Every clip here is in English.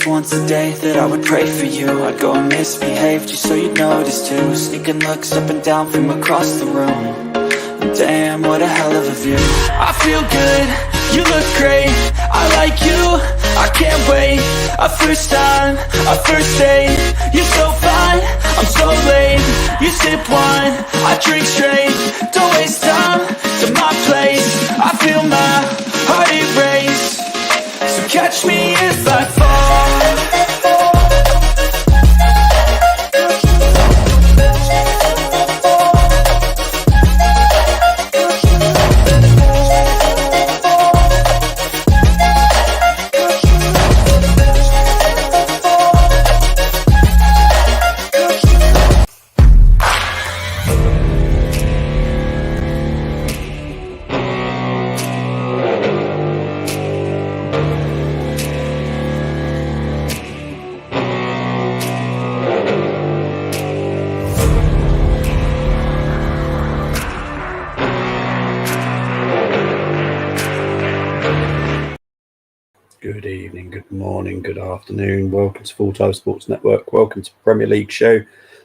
just once a day that I would pray for you. I'd go and misbehave just so you'd notice too. Sneaking looks up and down from across the room. Damn, what a hell of a view. I feel good, you look great, I like you, I can't wait. A first time, a first date, you're so fine, I'm so late. You sip wine, I drink straight, don't waste time to my place. I feel my heart erase, so catch me if I fall. Good evening, good morning, good afternoon. Welcome to Full Time Sports Network. Welcome to Premier League show.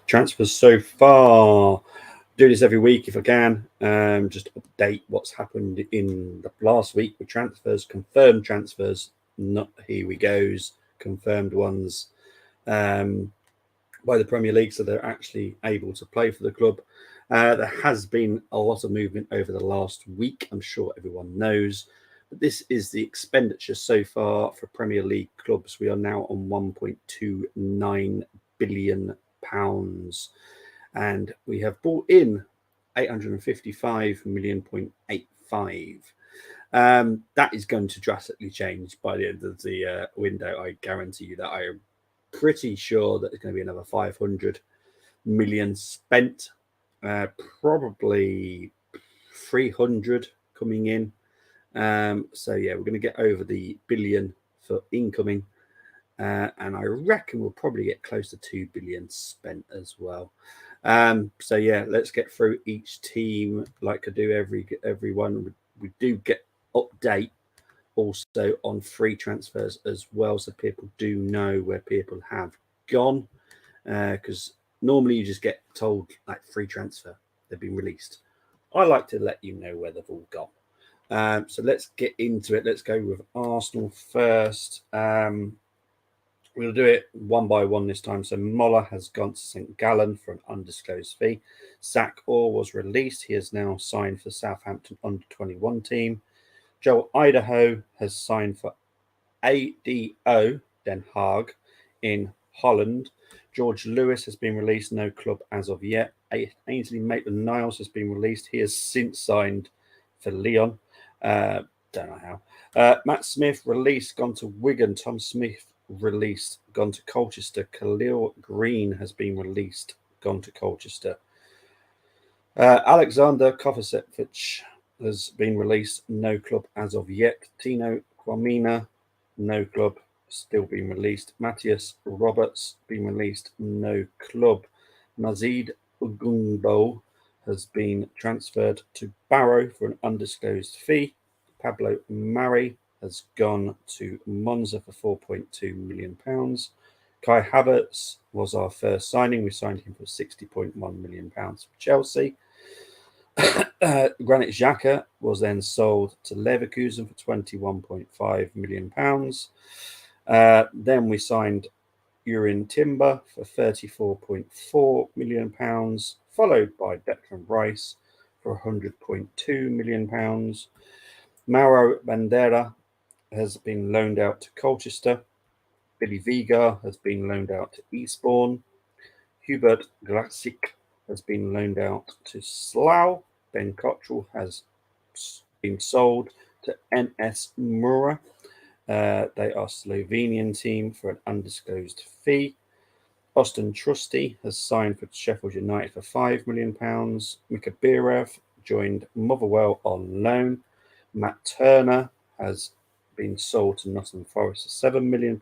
Transfers so far. Do this every week if I can. Just update what's happened in the last week with transfers, confirmed transfers, not here we goes, confirmed ones by the Premier League, so they're actually able to play for the club. There has been a lot of movement over the last week, I'm sure everyone knows. But this is the expenditure so far for Premier League clubs. We are now on £1.29 billion. And we have bought in 855 million.85. That is going to drastically change by the end of the window. I guarantee you that. I am pretty sure that there's going to be another 500 million spent. Probably 300 coming in. So yeah, we're going to get over the billion for incoming, and I reckon we'll probably get close to 2 billion spent as well. So yeah, let's get through each team like I do every one. We do get update also on free transfers as well, so people do know where people have gone, because normally you just get told like free transfer, they've been released. I like to let you know where they've all gone. So let's get into it. Let's go with Arsenal first. We'll do it one by one this time. So Moller has gone to St. Gallen for an undisclosed fee. Zach Orr was released. He is now signed for Southampton under-21 team. Joel Idaho has signed for ADO Den Haag in Holland. George Lewis has been released. No club as of yet. Ainsley Maitland-Niles has been released. He has since signed for Lyon. Don't know how. Matt Smith released, gone to Wigan. Tom Smith released, gone to Colchester. Khalil Green has been released, gone to Colchester. Alexander Kovacevic has been released, no club as of yet. Tino Kwamina, no club, still being released. Matthias Roberts, been released, no club. Mazid Ugumbo has been transferred to Barrow for an undisclosed fee. Pablo Mari has gone to Monza for £4.2 million. Kai Havertz was our first signing. We signed him for £60.1 million for Chelsea. Granit Xhaka was then sold to Leverkusen for £21.5 million. Then we signed Urin Timber for £34.4 million, followed by Declan Rice for £100.2 million. Mauro Bandera has been loaned out to Colchester. Billy Vigar has been loaned out to Eastbourne. Hubert Glasic has been loaned out to Slough. Ben Cottrell has been sold to NS Mura. They are a Slovenian team for an undisclosed fee. Austin Trusty has signed for Sheffield United for £5 million. Mika Birev joined Motherwell on loan. Matt Turner has been sold to Nottingham Forest for £7 million.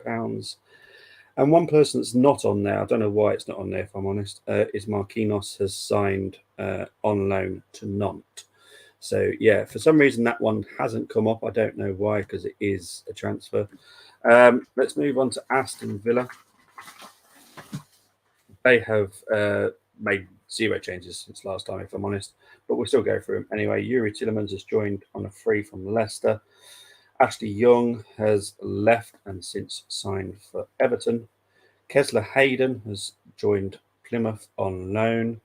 And one person that's not on there, I don't know why it's not on there if I'm honest, is Marquinhos has signed on loan to Nantes. So yeah, for some reason that one hasn't come up. I don't know why, because it is a transfer. Let's move on to Aston Villa. They have made 0 changes since last time, if I'm honest, but we'll still go through them anyway. Youri Tielemans has joined on a free from Leicester. Ashley Young has left and since signed for Everton. Kessler Hayden has joined Plymouth on loan.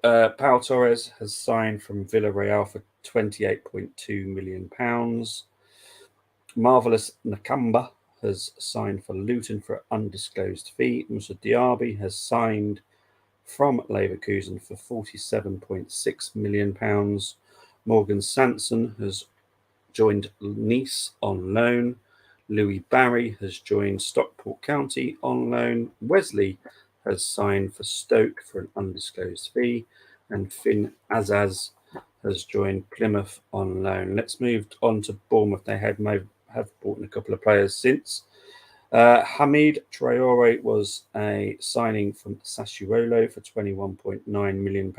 Pau Torres has signed from Villarreal for £28.2 million. Marvelous Nakamba has signed for Luton for an undisclosed fee. Musa Diaby has signed from Leverkusen for £47.6 million. Morgan Sanson has joined Nice on loan. Louis Barry has joined Stockport County on loan. Wesley has signed for Stoke for an undisclosed fee. And Finn Azaz has joined Plymouth on loan. Let's move on to Bournemouth. They have bought in a couple of players since. Hamid Traore was a signing from Sassuolo for £21.9 million.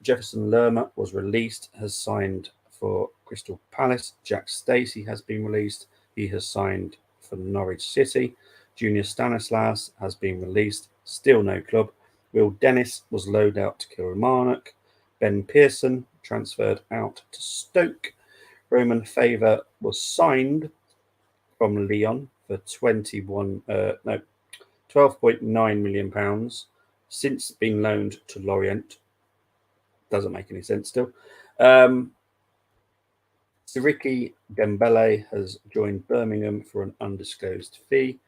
Jefferson Lerma was released, has signed for Crystal Palace. Jack Stacey has been released. He has signed for Norwich City. Junior Stanislas has been released. Still no club. Will Dennis was loaned out to Kilmarnock. Ben Pearson transferred out to Stoke. Roman Favour was signed from Lyon for £12.9 million, since been loaned to Lorient. Doesn't make any sense still. Siriki Dembele has joined Birmingham for an undisclosed fee.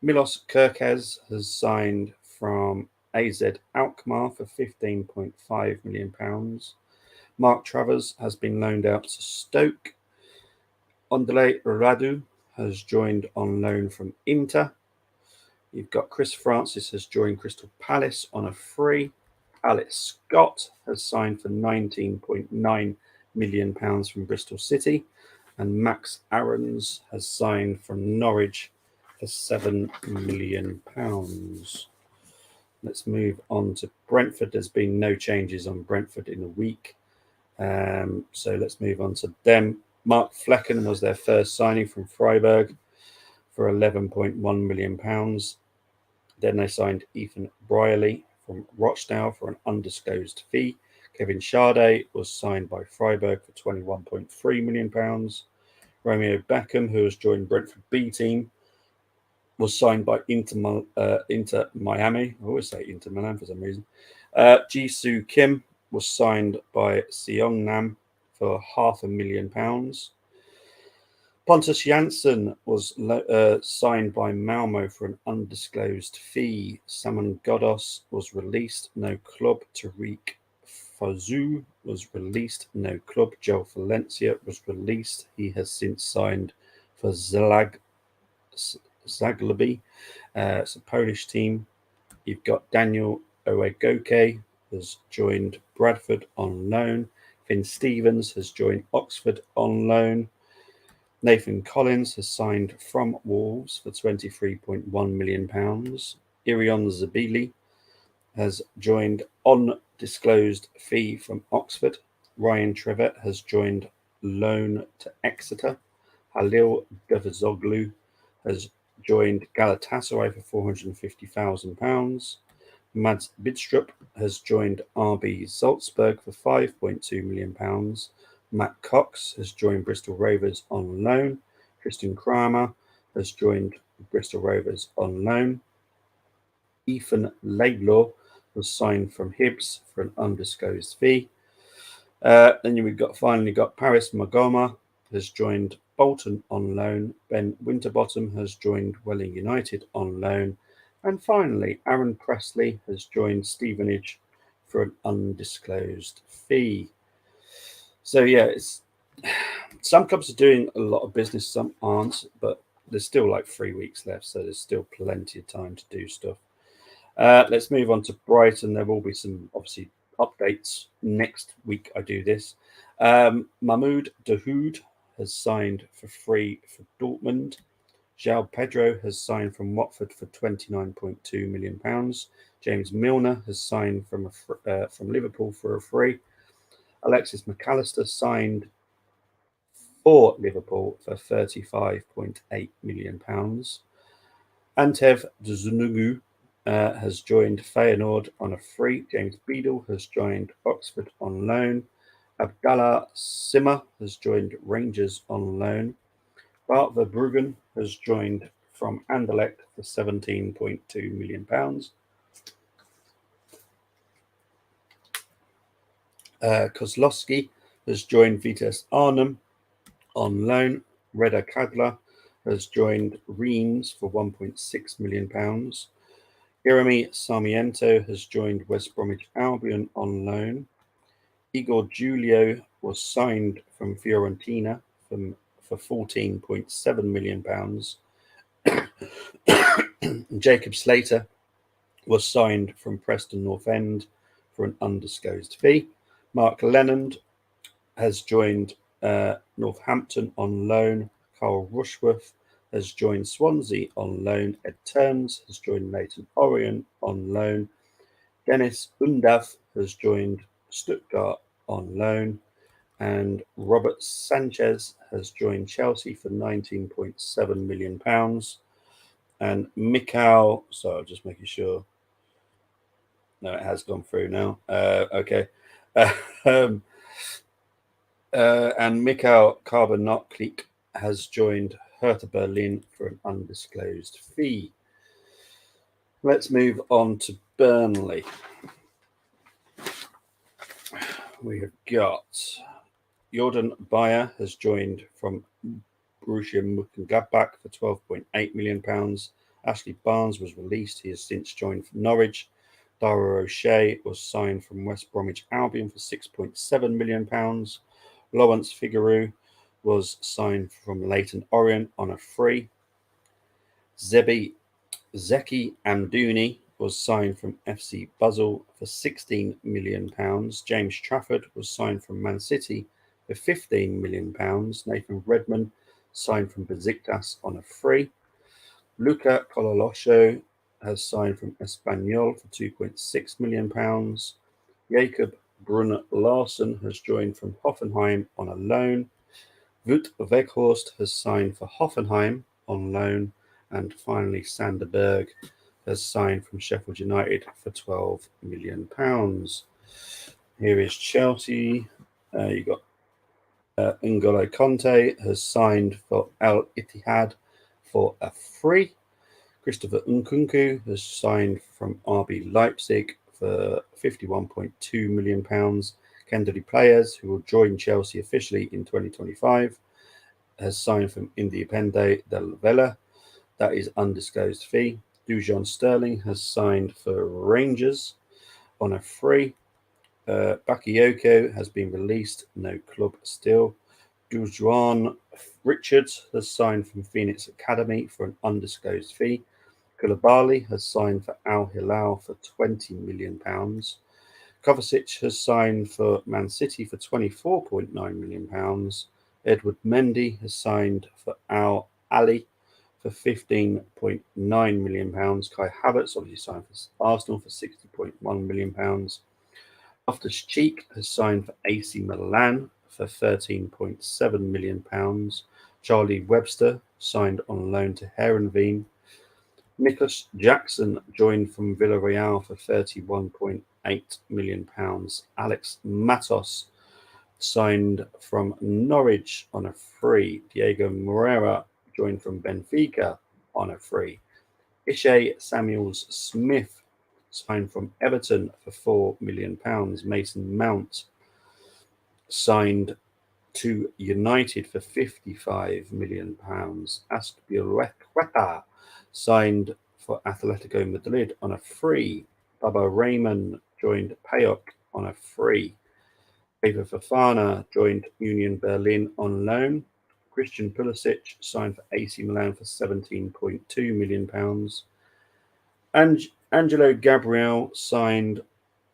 Milos Kerkez has signed from AZ Alkmaar for £15.5 million. Mark Travers has been loaned out to Stoke. Ondele Radu has joined on loan from Inter. You've got Chris Francis has joined Crystal Palace on a free. Alex Scott has signed for £19.9 million from Bristol City. And Max Aarons has signed from Norwich for £7 million. Let's move on to Brentford. There's been no changes on Brentford in a week. So let's move on to them. Mark Flecken was their first signing from Freiburg for £11.1 million. Then they signed Ethan Brierley from Rochdale for an undisclosed fee. Kevin Schade was signed by Freiburg for £21.3 million. Romeo Beckham, who has joined Brentford B team, was signed by Inter Miami. I always say Inter Milan for some reason. Jisoo Kim was signed by Seongnam for £500,000. Pontus Jansson was signed by Malmo for an undisclosed fee. Saman Ghoddos was released, no club. Tariq Fozu was released, no club. Joel Valencia was released. He has since signed for Zagłębie. It's a Polish team. You've got Daniel Oegoke has joined Bradford on loan. Finn Stevens has joined Oxford on loan. Nathan Collins has signed from Wolves for £23.1 million. Irion Zabili has joined on disclosed fee from Oxford. Ryan Trevet has joined loan to Exeter. Halil Davizoglu has joined Galatasaray for £450,000. Mads Bidstrup has joined RB Salzburg for £5.2 million. Matt Cox has joined Bristol Rovers on loan. Tristan Kramer has joined Bristol Rovers on loan. Ethan Laidlaw was signed from Hibs for an undisclosed fee. Then we've finally got Paris Magoma has joined Bolton on loan. Ben Winterbottom has joined Welling United on loan. And finally, Aaron Presley has joined Stevenage for an undisclosed fee. So yeah, some clubs are doing a lot of business, some aren't, but there's still like 3 weeks left, so there's still plenty of time to do stuff. Let's move on to Brighton. There will be some obviously updates next week. I do this. Mahmoud Dahoud has signed for free for Dortmund. João Pedro has signed from Watford for £29.2 million. James Milner has signed from Liverpool for a free. Alexis McAllister signed for Liverpool for £35.8 million. Antev Dzunugu has joined Feyenoord on a free. James Beadle has joined Oxford on loan. Abdallah Simmer has joined Rangers on loan. Bart Verbruggen has joined from Anderlecht for £17.2 million. Kozlowski has joined Vitesse Arnhem on loan. Reda Kadla has joined Reims for £1.6 million. Jeremy Sarmiento has joined West Bromwich Albion on loan. Igor Julio was signed from Fiorentina for £14.7 million. Jacob Slater was signed from Preston North End for an undisclosed fee. Mark Lennon has joined Northampton on loan. Carl Rushworth has joined Swansea on loan. Ed Turns has joined Leyton Orient on loan. Dennis Undav has joined Stuttgart on loan. And Robert Sanchez has joined Chelsea for £19.7 million. And Mikhail, sorry, I'm just making sure. No, it has gone through now. Okay. And Mikhail Karbonotlik has joined Hertha Berlin for an undisclosed fee. Let's move on to Burnley. We have got Jordan Bayer has joined from Borussia Mönchengladbach for £12.8 million. Ashley Barnes was released. He has since joined from Norwich. Dara O'Shea was signed from West Bromwich Albion for £6.7 million. Lawrence Figueroa was signed from Leyton Orient on a free. Zeki Amdouni was signed from FC Basel for £16 million. James Trafford was signed from Man City for £15 million. Nathan Redmond signed from Besiktas on a free. Luca Cololosho has signed from Espanyol for £2.6 million. Jacob Brun Larsen has joined from Hoffenheim on a loan. Wout Weghorst has signed for Hoffenheim on loan. And finally, Sander Berg has signed from Sheffield United for £12 million. Here is Chelsea. You got N'Golo Conte has signed for Al Ittihad for a free. Christopher Nkunku has signed from RB Leipzig for £51.2 million. Kendall Players, who will join Chelsea officially in 2025, has signed from Independiente del Valle. That is undisclosed fee. Dujon Sterling has signed for Rangers on a free. Bakayoko has been released, no club still. Dujuan Richards has signed from Phoenix Academy for an undisclosed fee. Koulibaly has signed for Al Hilal for £20 million. Kovacic has signed for Man City for £24.9 million. Edward Mendy has signed for Al Ali for £15.9 million. Kai Havertz obviously signed for Arsenal for £60.1 million. Loftus-Cheek has signed for AC Milan for £13.7 million. Charlie Webster signed on loan to Heerenveen. Nicholas Jackson joined from Villarreal for £31.8 million. Alex Matos signed from Norwich on a free. Diego Moreira joined from Benfica on a free. Ishe Samuels Smith signed from Everton for £4 million. Mason Mount signed to United for £55 million. Azpilicueta signed for Atletico Madrid on a free. Baba Rahman joined PAOK on a free. David Fofana joined Union Berlin on loan. Christian Pulisic signed for AC Milan for £17.2 million. And Angelo Gabriel signed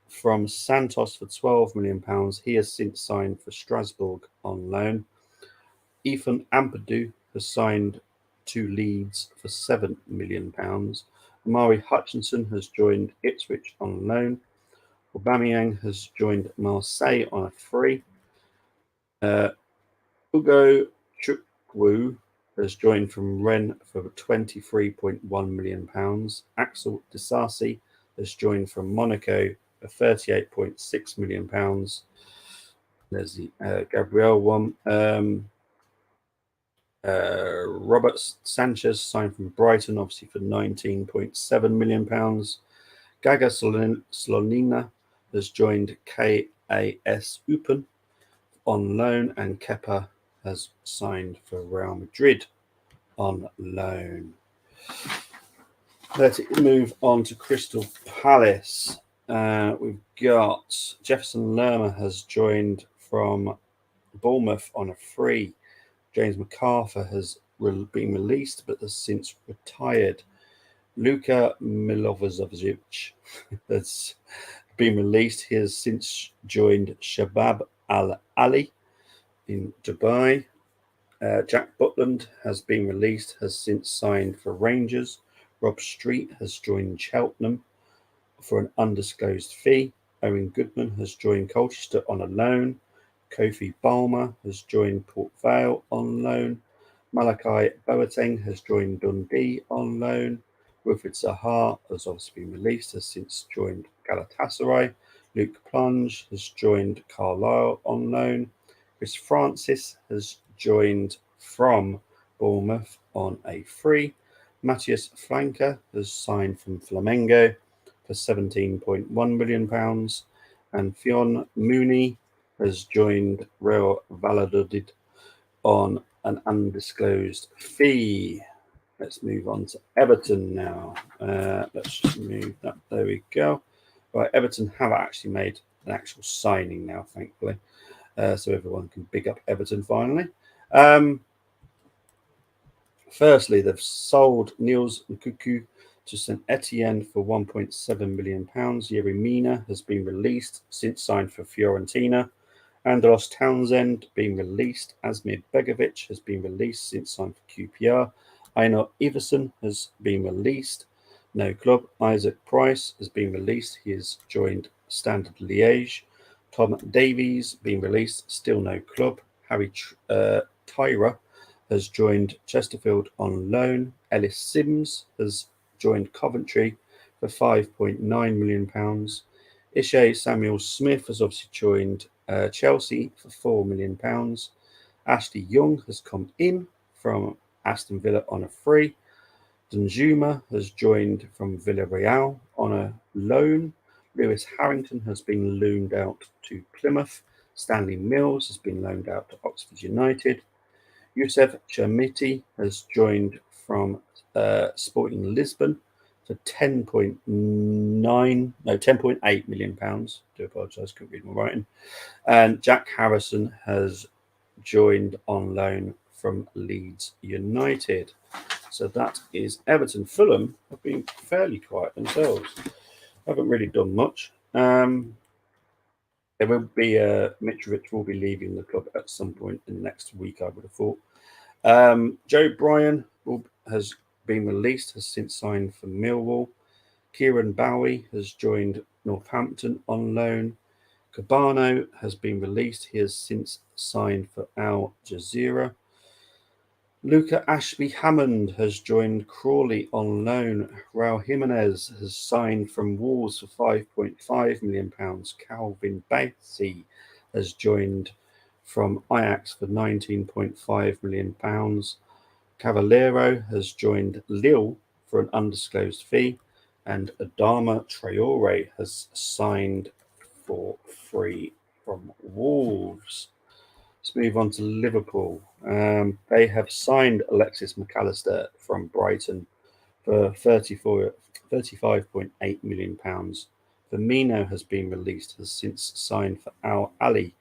from Santos for £12 million. He has since signed for Strasbourg on loan. Ethan Ampadu has signed to Leeds for £7 million. Amari Hutchinson has joined Ipswich on loan. Aubameyang has joined Marseille on a free. Ugo Chukwu has joined from Rennes for £23.1 million. Axel Disasi has joined from Monaco for £38.6 million. There's the Gabriel one. Robert Sanchez signed from Brighton, obviously for £19.7 million. Gaga Slonina has joined KAS Eupen on loan, and Kepa has signed for Real Madrid on loan. Let's move on to Crystal Palace. We've got Jefferson Lerma has joined from Bournemouth on a free. James MacArthur has been released but has since retired. Luka Milovojevic has been released. He has since joined Shabab Al Ali in Dubai. Jack Butland has been released, has since signed for Rangers. Rob Street has joined Cheltenham for an undisclosed fee. Owen Goodman has joined Colchester on a loan. Kofi Balmer has joined Port Vale on loan. Malachi Boateng has joined Dundee on loan. Wilfried Zaha has obviously been released, has since joined Galatasaray. Luke Plunge has joined Carlisle on loan. Chris Francis has joined from Bournemouth on a free. Matthias Flanker has signed from Flamengo for £17.1 million. And Fionn Mooney has joined Real Valladolid on an undisclosed fee. Let's move on to Everton now. Let's just move that. There we go. Right, Everton have actually made an actual signing now, thankfully. So everyone can big up Everton finally. Firstly, they've sold Niels Nkuku to St Etienne for £1.7 million. Yerry Mina has been released, since signed for Fiorentina. Angelos Townsend being released. Asmir Begovic has been released, since signed for QPR. Einar Iversen has been released. No club. Isaac Price has been released. He has joined Standard Liège. Tom Davies being released. Still no club. Harry Tyra has joined Chesterfield on loan. Ellis Sims has joined Coventry for £5.9 million. Ishe Samuel Smith has obviously joined Chelsea for £4 million. Ashley Young has come in from Aston Villa on a free. Danjuma has joined from Villarreal on a loan. Lewis Harrington has been loaned out to Plymouth. Stanley Mills has been loaned out to Oxford United. Youssef Chermiti has joined from Sporting Lisbon for £10.8 million. Do apologise, couldn't read my writing. And Jack Harrison has joined on loan from Leeds United. So that is Everton. Fulham have been fairly quiet themselves. Haven't really done much. There will be Mitrovic will be leaving the club at some point in the next week, I would have thought. Joe Bryan has been released, has since signed for Millwall. Kieran Bowie has joined Northampton on loan. Cabano has been released. He has since signed for Al Jazeera. Luca Ashby Hammond has joined Crawley on loan. Raul Jimenez has signed from Wolves for £5.5 million. Calvin Bassey has joined from Ajax for £19.5 million. Cavallero has joined Lille for an undisclosed fee. And Adama Traore has signed for free from Wolves. Let's move on to Liverpool. They have signed Alexis McAllister from Brighton for £35.8 million. Firmino has been released, has since signed for Al Ali.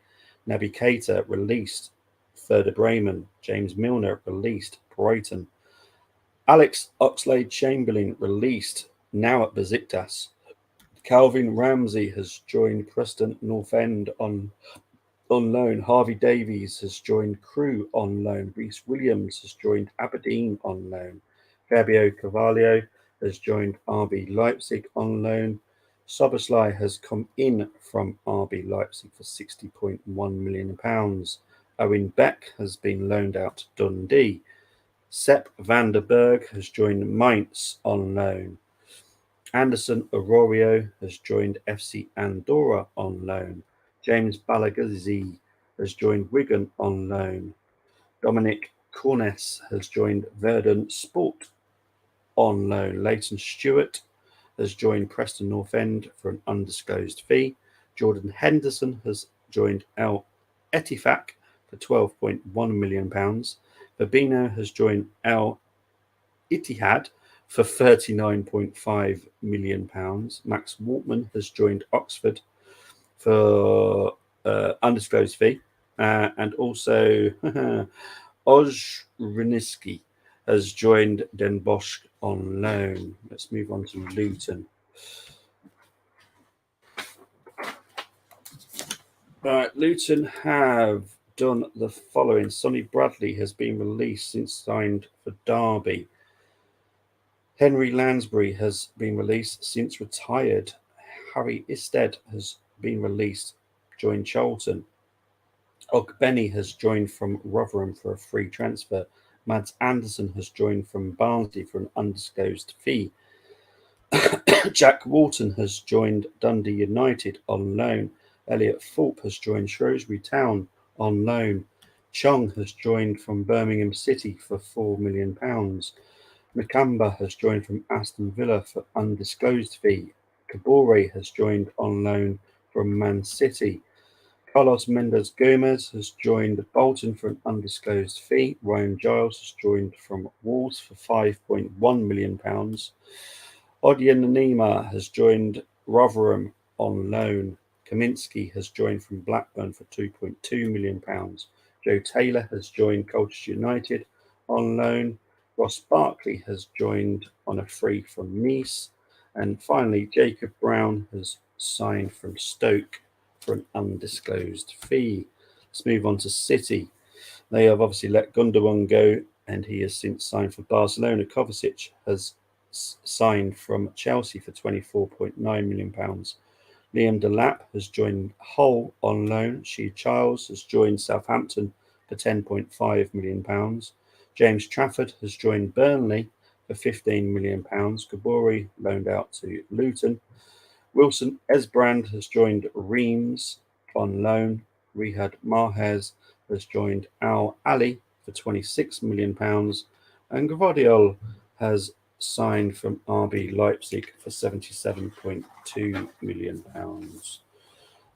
Naby Keita released, Werder Bremen. James Milner released, Brighton. Alex Oxlade-Chamberlain released, now at Besiktas. Calvin Ramsey has joined Preston North End on on loan. Harvey Davies has joined Crewe on loan. Reece Williams has joined Aberdeen on loan. Fabio Carvalho has joined RB Leipzig on loan. Soboslai has come in from RB Leipzig for £60.1 million. Owen Beck has been loaned out to Dundee. Sepp van der Berg has joined Mainz on loan. Anderson Arroyo has joined FC Andorra on loan. James Balagazzi has joined Wigan on loan. Dominic Cornes has joined Verdun Sport on loan. Leighton Stewart has joined Preston North End for an undisclosed fee. Jordan Henderson has joined El Etifak for £12.1 million. Fabinho has joined El Ittihad for £39.5 million. Max Waltman has joined Oxford for undisclosed fee. And also Ojriniski has joined Den Bosch on loan. Let's move on to Luton. Luton have done the following. Sonny Bradley has been released since signed for Derby. Henry Lansbury has been released since retired. Harry Isted has been released, joined Charlton. Ogbenny has joined from Rotherham for a free transfer. Mads Anderson has joined from Barnsley for an undisclosed fee. Jack Walton has joined Dundee United on loan. Elliot Thorpe has joined Shrewsbury Town on loan. Chong has joined from Birmingham City for £4 million. Nakamba has joined from Aston Villa for undisclosed fee. Kabore has joined on loan from Man City. Carlos Mendes Gomez has joined Bolton for an undisclosed fee. Ryan Giles has joined from Wolves for £5.1 million. Odiyanima has joined Rotherham on loan. Kaminsky has joined from Blackburn for £2.2 million. Joe Taylor has joined Colchester United on loan. Ross Barkley has joined on a free from Nice. And finally, Jacob Brown has signed from Stoke for an undisclosed fee. Let's move on to City. They have obviously let Gundogan go, and he has since signed for Barcelona. Kovacic has signed from Chelsea for £24.9 million. Liam Delap has joined Hull on loan. Shea Charles has joined Southampton for £10.5 million. James Trafford has joined Burnley for £15 million. Kabore loaned out to Luton. Wilson Esbrand has joined Reims on loan. Riyad Mahrez has joined Al Ali for £26 million. And Gvardiol has signed from RB Leipzig for £77.2 million.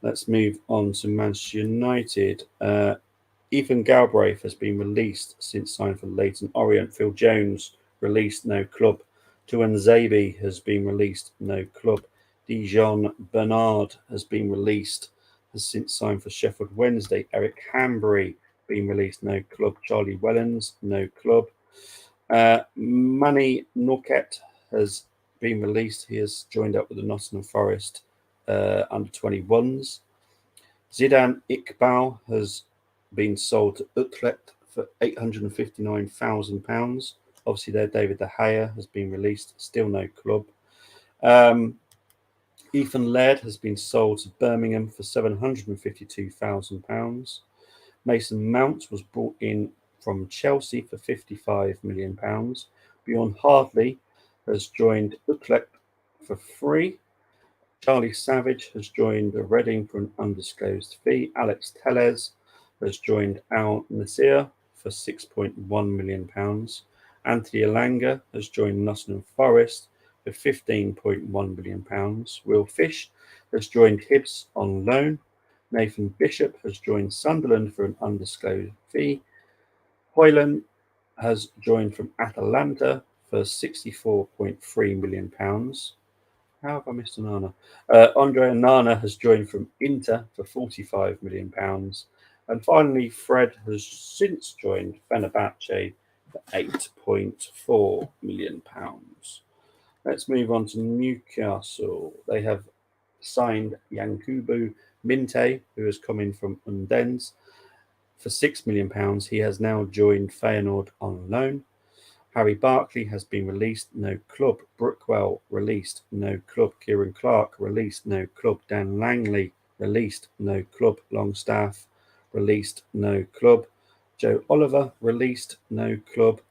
Let's move on to Manchester United. Ethan Galbraith has been released since signing for Leyton Orient. Phil Jones released, no club. Tuanzebe has been released, no club. Dijon Bernard has been released, has since signed for Sheffield Wednesday. Eric Hambury been released, no club. Charlie Wellens, no club. Manny Norquette has been released. He has joined up with the Nottingham Forest under 21s. Zidane Iqbal has been sold to Utrecht for £859,000. Obviously, there David De Gea has been released, still no club. Ethan Laird has been sold to Birmingham for £752,000. Mason Mount was brought in from Chelsea for £55 million. Bjorn Hardley has joined Utrecht for free. Charlie Savage has joined Reading for an undisclosed fee. Alex Telles has joined Al Nassr for £6.1 million. Anthony Elanga has joined Nottingham Forest for £15.1 million. Will Fish has joined Hibs on loan. Nathan Bishop has joined Sunderland for an undisclosed fee. Hoyland has joined from Atalanta for £64.3 million. How have I missed Onana? Andre Onana has joined from Inter for £45 million. And finally, Fred has since joined Fenerbahce for £8.4 million. Let's move on to Newcastle. They have signed Yankubu Minte, who has come in from Undense, for £6 million. He has now joined Feyenoord on loan. Harry Barkley has been released, no club. Brookwell released, no club. Kieran Clark released, no club. Dan Langley released, no club. Longstaff released, no club. Joe Oliver released, no club.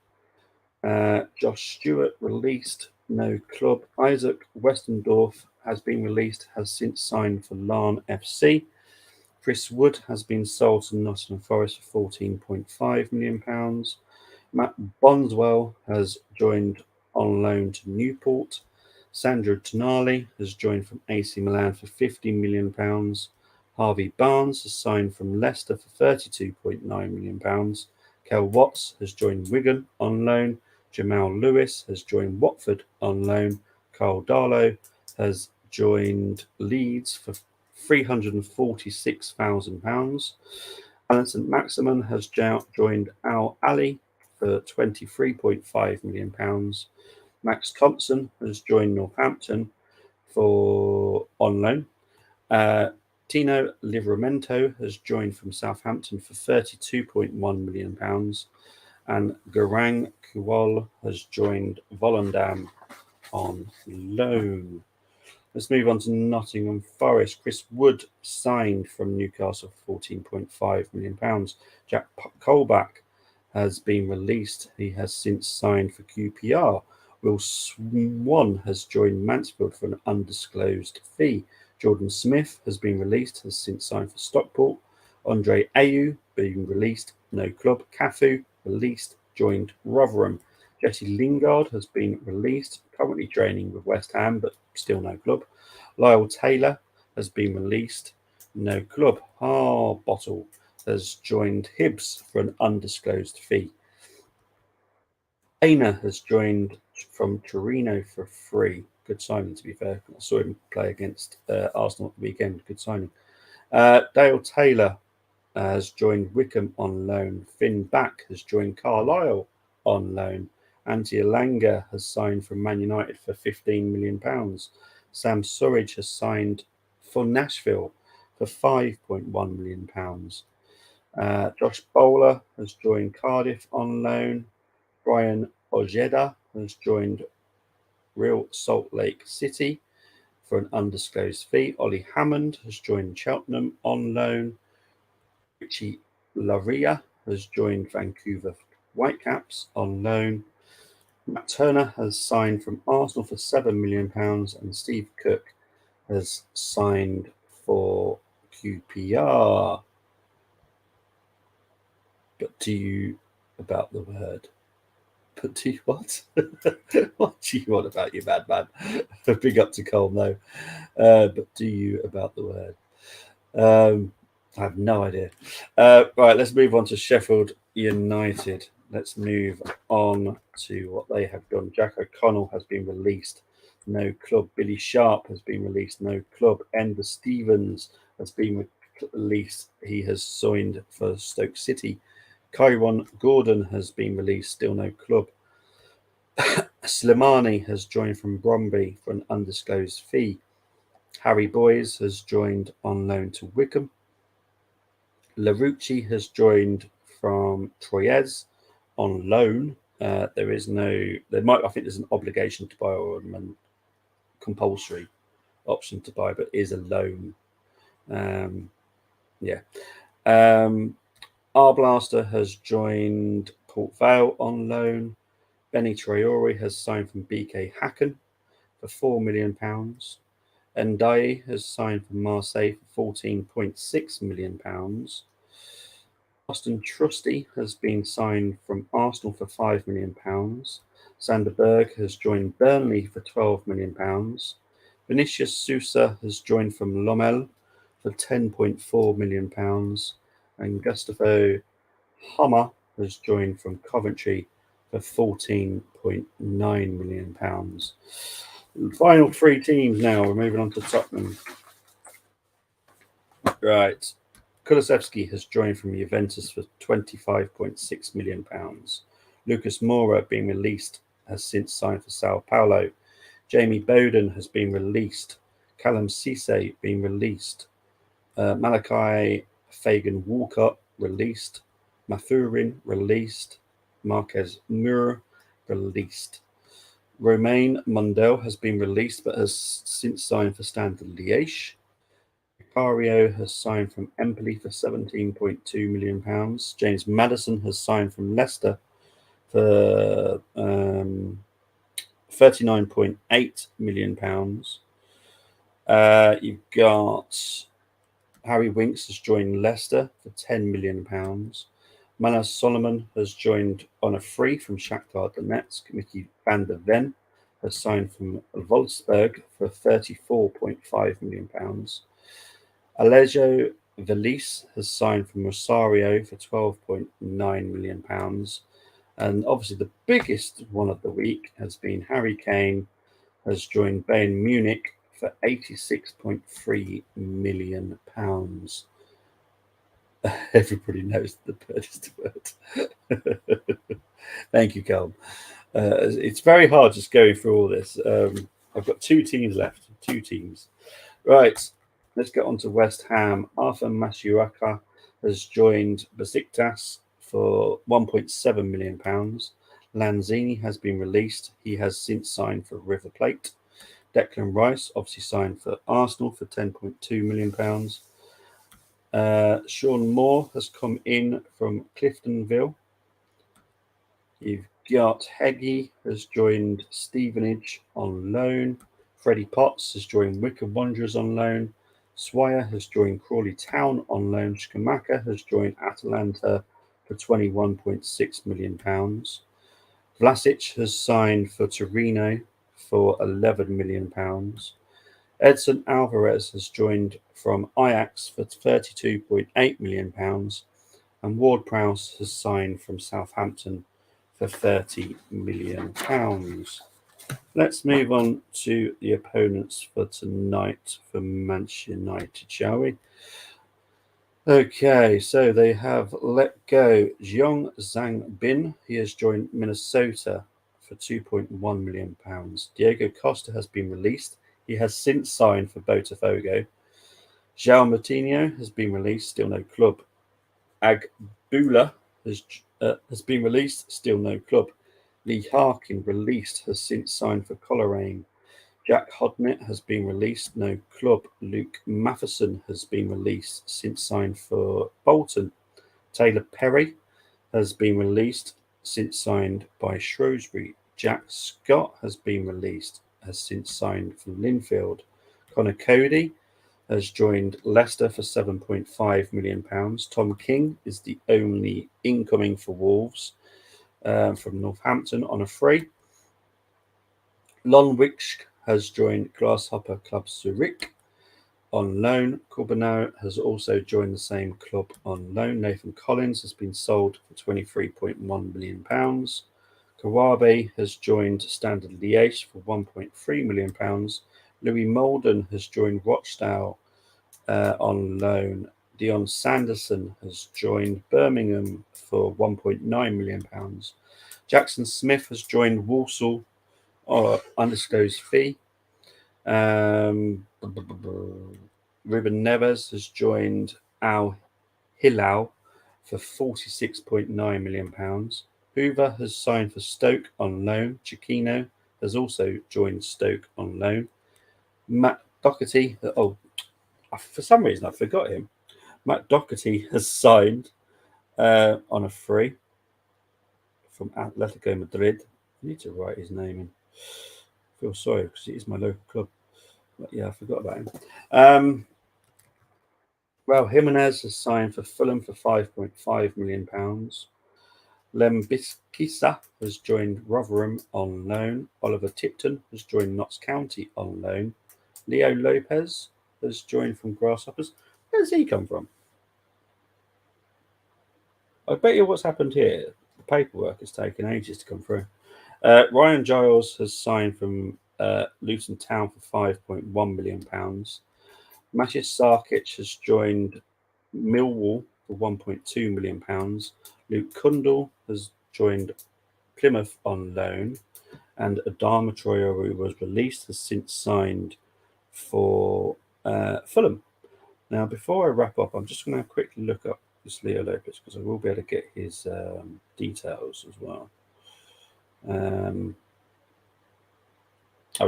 Josh Stewart released, no club. Isaac Westendorf has been released, has since signed for Larne FC. Chris Wood has been sold to Nottingham Forest for £14.5 million. Matt Bonswell has joined on loan to Newport. Sandro Tonali has joined from AC Milan for £50 million. Harvey Barnes has signed from Leicester for £32.9 million. Kel Watts has joined Wigan on loan. Jamal Lewis has joined Watford on loan. Carl Darlow has joined Leeds for £346,000. Alan St Maximin has joined Al Ali for £23.5 million. Max Thompson has joined Northampton for on loan. Tino Livramento has joined from Southampton for £32.1 million. And Garang Kuwal has joined Volendam on loan. Let's move on to Nottingham Forest. Chris Wood signed from Newcastle for £14.5 million. Jack Colback has been released. He has since signed for QPR. Will Swan has joined Mansfield for an undisclosed fee. Jordan Smith has been released, has since signed for Stockport. Andre Ayew being released, no club. Cafu released, joined Rotherham. Jesse Lingard has been released, currently training with West Ham, but still no club. Lyle Taylor has been released, no club. Bottle has joined Hibs for an undisclosed fee. Aina has joined from Torino for free. Good signing, to be fair. I saw him play against Arsenal at the weekend. Good signing. Dale Taylor has joined Wickham on loan. Finn Back has joined Carlisle on loan. Antti Elanga has signed from Man United for £15 million. Sam Surridge has signed for Nashville for £5.1 million. Josh Bowler has joined Cardiff on loan. Brian Ojeda has joined Real Salt Lake City for an undisclosed fee. Ollie Hammond has joined Cheltenham on loan. Richie Laria has joined Vancouver Whitecaps on loan. Matt Turner has signed from Arsenal for £7 million, and Steve Cook has signed for QPR. But do you about the word? But do you what? What do you want about your bad man? Big up to Colm though. But do you about the word? I have no idea. Right, let's move on to Sheffield United. Let's move on to what they have done. Jack O'Connell has been released, no club. Billy Sharp has been released, no club. Ender Stevens has been released. He has signed for Stoke City. Kyron Gordon has been released, still no club. Slimani has joined from Bromby for an undisclosed fee. Harry Boyes has joined on loan to Wickham. Larucci has joined from Troyes on loan. I think there's an obligation to buy or a compulsory option to buy, but is a loan. Arblaster has joined Port Vale on loan. Benny Traore has signed from BK Hacken for £4 million. Ndiaye has signed for Marseille for £14.6 million. Austin Trusty has been signed from Arsenal for £5 million. Sander Berg has joined Burnley for £12 million. Vinicius Sousa has joined from Lommel for £10.4 million. And Gustavo Hammer has joined from Coventry for £14.9 million. The final three teams now. We're moving on to Tottenham. Right. Kulusevski has joined from Juventus for £25.6 million. Lucas Moura, being released, has since signed for Sao Paulo. Jamie Bowden has been released. Callum Cisse being released. Malachi Fagan Walcott released. Mathurin released. Marquez Moore released. Romain Mundell has been released but has since signed for Standard Liège. Vicario has signed from Empoli for £17.2 million. James Maddison has signed from Leicester for £39.8 million. You've got Harry Winks has joined Leicester for £10 million. Manas Solomon has joined on a free from Shakhtar Donetsk. Mickey van der Ven has signed from Wolfsburg for £34.5 million. Alejo Velise has signed from Rosario for £12.9 million. And obviously the biggest one of the week has been Harry Kane has joined Bayern Munich for £86.3 million. Everybody knows the bird is the word. Thank you, Calum. It's very hard just going through all this. I've got 2 teams left. 2 teams. Right. Let's get on to West Ham. Arthur Masuaka has joined Besiktas for £1.7 million. Lanzini has been released. He has since signed for River Plate. Declan Rice obviously signed for Arsenal for £10.2 million. Sean Moore has come in from Cliftonville. You've got Heggie has joined Stevenage on loan. Freddie Potts has joined Wycombe Wanderers on loan. Swire has joined Crawley Town on loan. Skamaka has joined Atalanta for £21.6 million. Vlasic has signed for Torino for £11 million. Edson Alvarez has joined from Ajax for £32.8 million. And Ward Prowse has signed from Southampton for £30 million. Let's move on to the opponents for tonight for Manchester United, shall we? Okay, so they have let go Jeong Zhang Bin. He has joined Minnesota for £2.1 million. Diego Costa has been released. He has since signed for Botafogo. João Moutinho has been released, still no club. Agbula has been released, still no club. Lee Harkin released, has since signed for Coleraine. Jack Hodnett has been released, no club. Luke Matheson has been released, since signed for Bolton. Taylor Perry has been released, since signed by Shrewsbury. Jack Scott has been released, has since signed for Linfield. Connor Cody has joined Leicester for £7.5 million. Tom King is the only incoming for Wolves from Northampton on a free. Lonwijk has joined Grasshopper Club Zurich on loan. Corbenau has also joined the same club on loan. Nathan Collins has been sold for £23.1 million. Kawabe has joined Standard Liège for £1.3 million. Louis Molden has joined Rochdale on loan. Dion Sanderson has joined Birmingham for £1.9 million. Jackson Smith has joined Walsall undisclosed fee. Ruben Neves has joined Al Hilal for £46.9 million. Hoover has signed for Stoke on loan. Chiquino has also joined Stoke on loan. Matt Doherty, for some reason I forgot him. Matt Doherty has signed on a free from Atletico Madrid. I need to write his name in. I feel sorry because it is my local club. But yeah, I forgot about him. Well, Jimenez has signed for Fulham for £5.5 million. Lembikisa has joined Rotherham on loan. Oliver Tipton has joined Notts County on loan. Leo Lopez has joined from Grasshoppers. Where does he come from? I bet you what's happened here. The paperwork has taken ages to come through. Ryan Giles has signed from Luton Town for £5.1 million. Maciej Sarkic has joined Millwall for £1.2 million. Luke Kundal has joined Plymouth on loan. And Adama Traore was released, has since signed for Fulham. Now, before I wrap up, I'm just going to quickly look up this Leo Lopez because I will be able to get his details as well.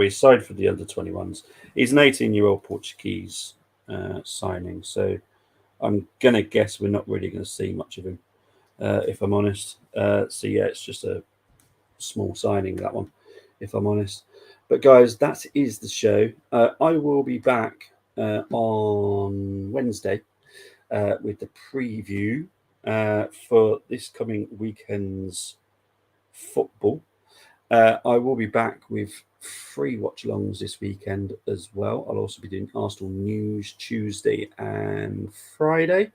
He's signed for the under-21s. He's an 18-year-old Portuguese signing, so I'm going to guess we're not really going to see much of him, if I'm honest. So, yeah, it's just a small signing, that one, if I'm honest. But, guys, that is the show. I will be back on Wednesday with the preview for this coming weekend's football. I will be back with 3 watch-alongs this weekend as well. I'll also be doing Arsenal news Tuesday and Friday.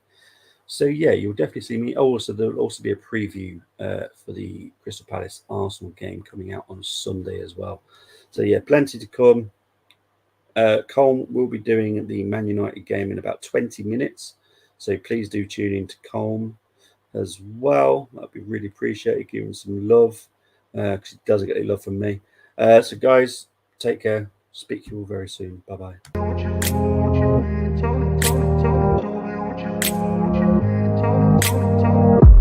So, yeah, you'll definitely see me. Also, there'll also be a preview for the Crystal Palace Arsenal game coming out on Sunday as well. So, yeah, plenty to come. Colm will be doing the Man United game in about 20 minutes. So, please do tune in to Colm as well. That'd be really appreciated. Give him some love because he doesn't get any love from me. So, guys, take care. Speak to you all very soon. Bye-bye.